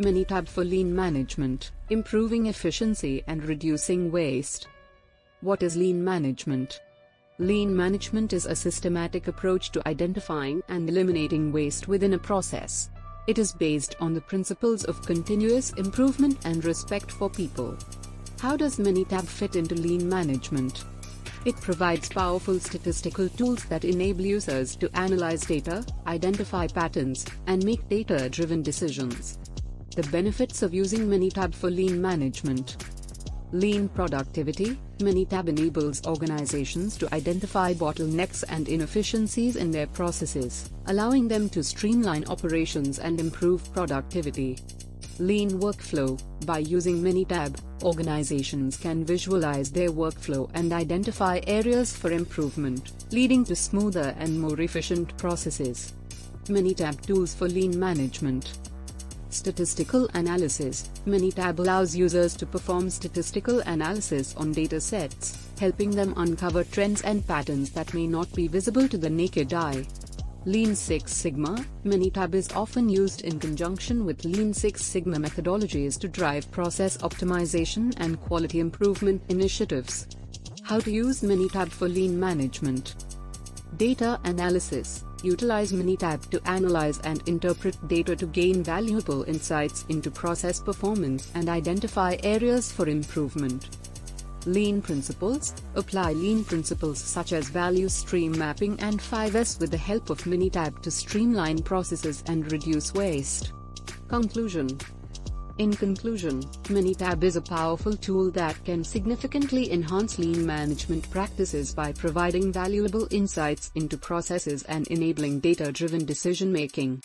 Minitab for lean management, improving efficiency and reducing waste. What is lean management? Lean management is a systematic approach to identifying and eliminating waste within a process. It is based on the principles of continuous improvement and respect for people. How does Minitab fit into lean management? It provides powerful statistical tools that enable users to analyze data, identify patterns, and make data-driven decisions. The benefits of using Minitab for lean management. Lean productivity. Minitab enables organizations to identify bottlenecks and inefficiencies in their processes, allowing them to streamline operations and improve productivity. Lean workflow. By using Minitab, organizations can visualize their workflow and identify areas for improvement, leading to smoother and more efficient processes. Minitab tools for lean management. Statistical analysis. Minitab allows users to perform statistical analysis on data sets, helping them uncover trends and patterns that may not be visible to the naked eye. Lean Six Sigma. Minitab is often used in conjunction with Lean Six Sigma methodologies to drive process optimization and quality improvement initiatives. How to use Minitab for lean management. Data analysis. Utilize Minitab to analyze and interpret data to gain valuable insights into process performance and identify areas for improvement. Lean principles. Apply lean principles such as value stream mapping and 5S with the help of Minitab to streamline processes and reduce waste. Conclusion. In conclusion, Minitab is a powerful tool that can significantly enhance lean management practices by providing valuable insights into processes and enabling data-driven decision-making.